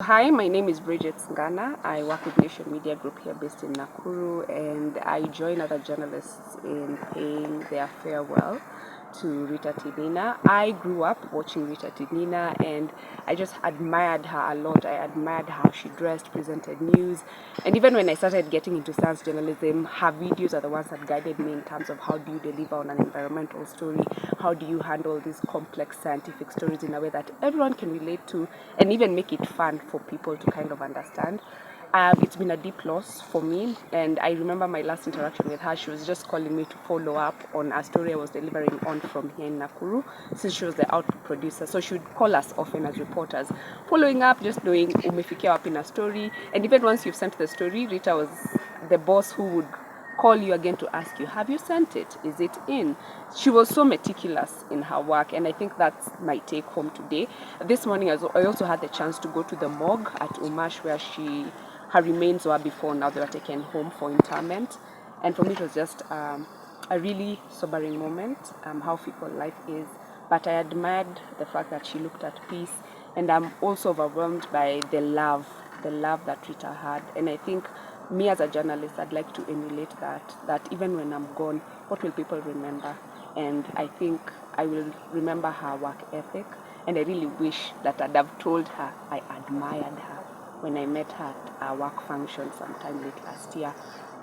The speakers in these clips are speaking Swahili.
Hi, my name is Bridget Ngana. I work with Nation Media Group here based in Nakuru, and I join other journalists in paying their farewell to Rita Tinina. I grew up watching Rita Tinina, and I just admired her a lot. I admired how she dressed, presented news, and even when I started getting into science journalism, her videos are the ones that guided me in terms of how do you deliver on an environmental story, how do you handle these complex scientific stories in a way that everyone can relate to, and even make it fun for people to kind of understand. It's been a deep loss for me, and I remember my last interaction with her. She was just calling me to follow up on a story I was delivering on from here in Nakuru, since she was the output producer. So she would call us often as reporters, following up, just knowing umefikia wapi na story. And even once you've sent the story, Rita was the boss who would call you again to ask you, have you sent it? Is it in? She was so meticulous in her work, and I think that's my take home today. This morning, I also had the chance to go to the morgue at Umash, where her remains were before. Now they were taken home for interment, and for me it was just a really sobering moment, how fickle life is. But I admired the fact that she looked at peace, and I'm also overwhelmed by the love that Rita had. And I think me as a journalist, I'd like to emulate that even when I'm gone, what will people remember? And I think I will remember her work ethic, and I really wish that I'd have told her I admired her when I met her at a work function sometime late last year.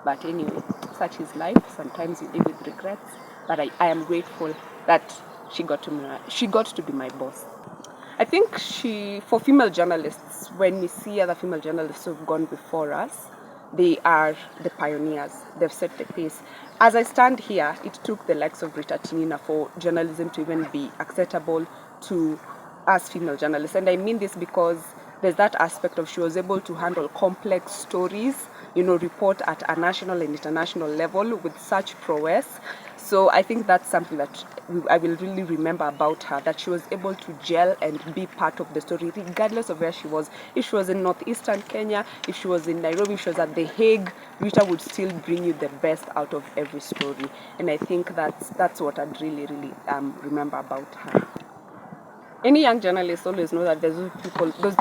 But anyway, such is life. Sometimes you live with regrets, but I am grateful that she got to be my boss. I think for female journalists, when we see other female journalists who've gone before us, they are the pioneers. They've set the pace. As I stand here, it took the likes of Rita Tinina for journalism to even be acceptable to us female journalists. And I mean this because there's that aspect of she was able to handle complex stories, report at a national and international level with such prowess. So I think that's something that I will really remember about her, that she was able to gel and be part of the story regardless of where she was. If she was in northeastern Kenya, if she was in Nairobi, if she was at The Hague, Rita would still bring you the best out of every story. And I think that's what I'd really remember about her. Any young journalist always know that there's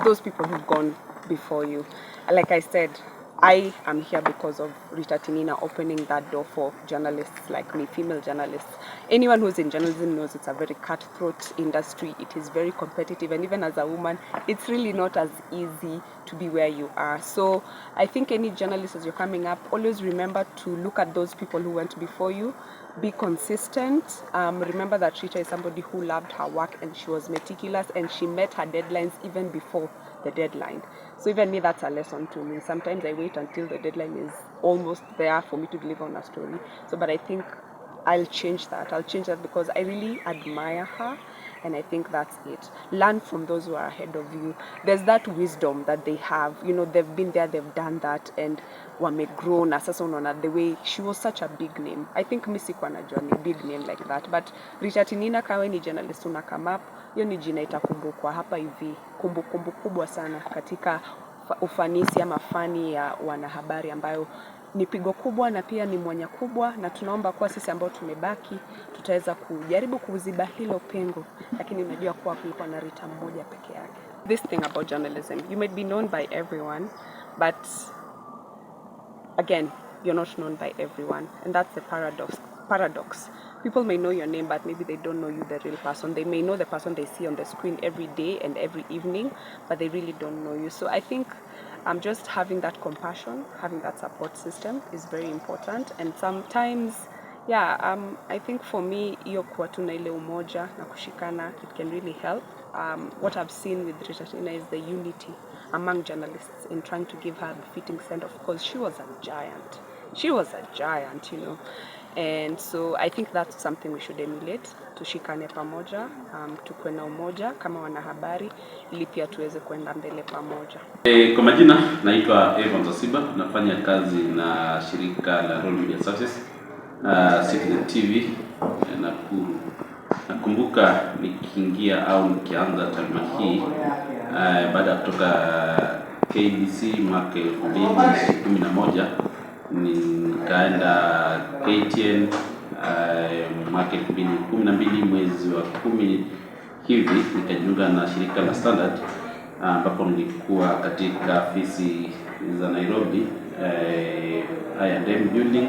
those people who've gone before you. Like I said, I am here because of Rita Tinina opening that door for journalists like me, female journalists. Anyone who's in journalism knows it's a very cutthroat industry. It is very competitive, and even as a woman, it's really not as easy to be where you are. So I think any journalist, as you're coming up, always remember to look at those people who went before you. Be consistent. Remember that Rita is somebody who loved her work, and she was meticulous, and she met her deadlines even before the deadline. So even me, that's a lesson to me. Sometimes I wait until the deadline is almost there for me to deliver on a story. But I think I'll change that. Because I really admire her, and I think that's it. Learn from those who are ahead of you. There's that wisdom that they have. They've been there, they've done that, and wamegrow na sasa unaona the way she was such a big name. I think mi sikuwa najua ni big name like that, but Rita Tinina, kawe ni journalist una come up, hiyo ni jina itakumbukwa hapa hivi, kumbukumbu kubwa sana katika ufanisi ama fani ya wanahabari, ambayo ni pigo kubwa na pia ni mwanya kubwa, na tunaomba kuwa sisi ambao tumebaki tutaweza kujaribu kuziba hilo pengo, lakini unajua kuwa kulikuwa na Rita mmoja peke yake. This thing about journalism, you might be known by everyone, but again, you're not known by everyone, and that's the paradox. People may know your name, but maybe they don't know you, the real person. They may know the person they see on the screen every day and every evening, but they really don't know you. So I think just having that compassion, having that support system is very important. And sometimes, I think for me, hiyo kuwa tu na ile umoja na kushikana, it can really help. What I've seen with Rita Tinina is the unity among journalists in trying to give her a befitting send-off, because she was a giant. She was a giant, And so I think that's something we should emulate. Tushikane pamoja, tukuwe na umoja kama wanahabari, ili pia tuweze kwenda mbele pamoja. Kwa majina naitwa Evan Zasiba, nafanya kazi na shirika la Roll Media Services, Citizen TV Nakuru. Nakumbuka nikiingia au nikianza taaluma hii baada ya kutoka KBC mwaka 2011, nikaenda KTN mwaka 2012 mwezi wa 10 hivi, nikajiunga na shirika la Standard ambapo nilikuwa katika afisi za Nairobi I&M building.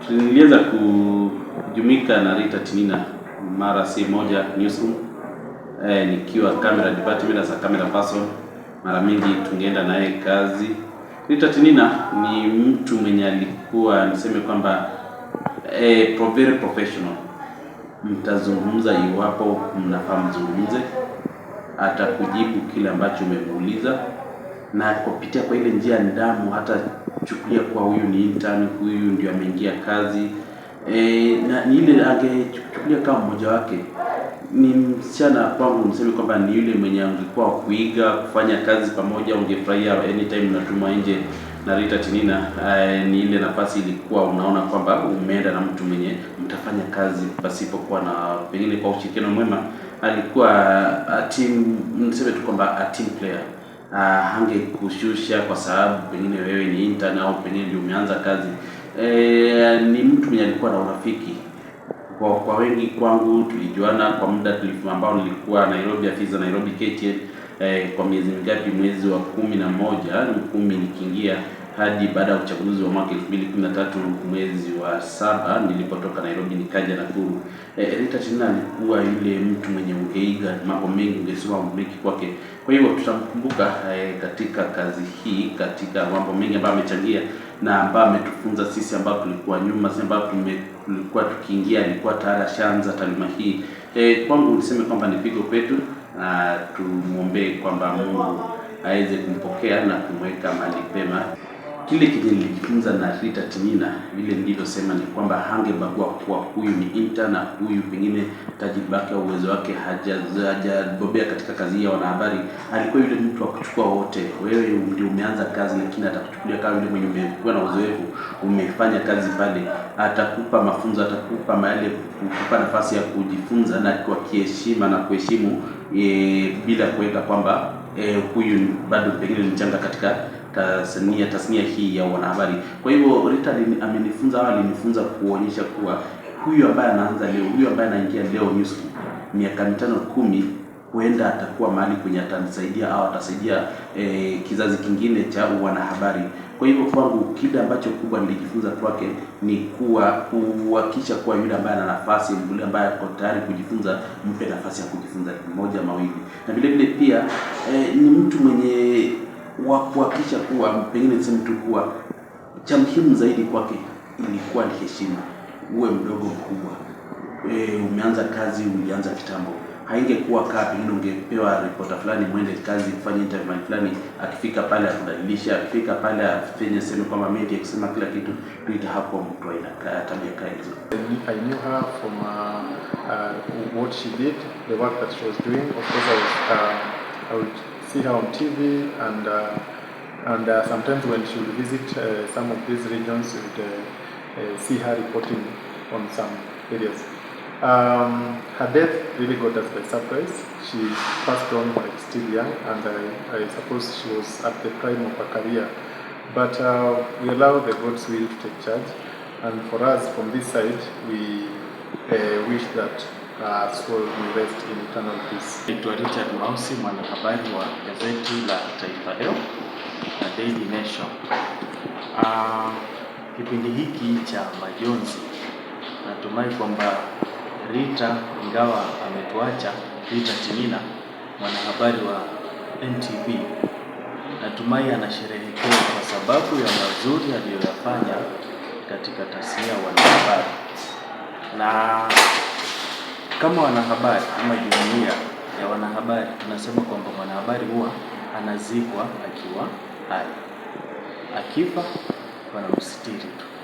Niliweza kujumuika na Rita Tinina mara si moja newsroom, nikiwa camera department as a camera person. Mara mingi tungeenda naye kazi. Rita Tinina ni mtu mwenye alikuwa niseme kwamba very professional. Mtazungumza iwapo mnafaa mzungumze, atakujibu kile ambacho umemuuliza, na kupitia kwa ile njia ndamu hata chukulia kwa huyu ni intern, huyu ndio ameingia kazi, na ni ile angechukulia kama mmoja wake. Ni msichana kwangu niseme kwamba ni yule mwenye angekuwa kuiga kufanya kazi pamoja, ungefurahia anytime unatumwa nje na Rita Tinina. Ni ile nafasi ilikuwa unaona kwamba umeenda na mtu mwenye mtafanya kazi pasipokuwa na pengine kwa ushirikiano mwema. Alikuwa a team, niseme tu kwamba a team player. Hangekushusha kwa sababu pengine wewe ni intern au pengine ndio umeanza kazi. Ni mtu mwenye alikuwa na urafiki. Kwa wengi kwangu tulijuana kwa muda ambao nilikuwa Nairobi, afisa Nairobi KTN, kwa miezi mingapi, mwezi wa 11 nikiingia hadi baada ya uchaguzi wa mwaka 2013 mwezi wa 7 nilipotoka Nairobi nikaja Nakuru. Rita Tinina alikuwa yule mtu mwenye ungeiga mambo mengi, ungesoma mengi kwake. Kwa hivyo tutamkumbuka katika kazi hii, katika mambo mengi ambayo amechangia na ambayo ametufunza sisi ambao tulikuwa nyuma, sisi ambao tulikuwa tukiingia alikuwa tayari ashaanza taaluma hii. Kwangu niseme kwamba ni pigo kwetu, na tumuombe kwamba Mungu aweze kumpokea na kumweka mahali pema. Kile nilijifunza na Rita Tinina, vile nilivyosema, ni kwamba hangebagua kuwa huyu ni intern na huyu pengine tajriba yake au uwezo wake hajabobea katika kazi ya wanahabari. Alikuwa yule mtu wa kuchukua wote. Wewe ndio umeanza kazi, lakini atakuchukulia kama yule mwenye umekuwa na uzoefu, umefanya kazi pale, atakupa mafunzo, atakupa mahali, kukupa nafasi ya kujifunza na kwa heshima na kuheshimu, bila kuweka kwamba huyu bado pengine ni mchanga katika tasnia hii ya wanahabari. Kwa hivyo Rita alinifunza kuonyesha kuwa huyu ambaye anaanza leo, huyu ambaye anaingia leo newsroom, miaka 5-10 huenda atakuwa mahali kwenye atanisaidia au atasaidia kizazi kingine cha wanahabari. Kwa hivyo kwangu kile ambacho kubwa nilijifunza kwake ni kuhakikisha kuwa yule ambaye ana nafasi, yule ambaye ako tayari kujifunza, mpe nafasi ya kujifunza moja mawili. Na vile vile pia ni mtu mwenye wa kuhakikisha kuwa pengine niseme tu kuwa cha muhimu zaidi kwake ilikuwa ni heshima. Uwe mdogo mkubwa, umeanza kazi, ulianza kitambo, haingekuwa pengine ungepewa reporter fulani mwende kazi kufanya interview fulani, akifika pale akudalilisha, akifika pale afanye sema kama media kusema kila kitu. Rita hapo mtu anakaa tabia kali. I knew her from what she did, the work that she was doing. Of course, I would see her on TV, and sometimes when she would visit some of these regions, we would see her reporting on some areas. Her death really got us by surprise. She passed on while still young, and I suppose she was at the prime of her career. But we allow the God's will to take charge, and for us from this side, we wish that soul will rest in eternal peace. Naitwa Richard Mausi, mwanahabari wa gazeti la Taifa Leo na Daily Nation. Kipindi hiki cha majonzi, natumai kwamba Rita, ingawa ametuacha, Rita Tinina, mwanahabari wa NTV, natumai anasherehekea kwa sababu ya mazuri aliyoyafanya katika tasnia ya wanahabari. Na kama wanahabari ama jumuiya ya wanahabari tunasema kwamba mwanahabari huwa anazikwa akiwa hai, akifa wanamsitiri tu.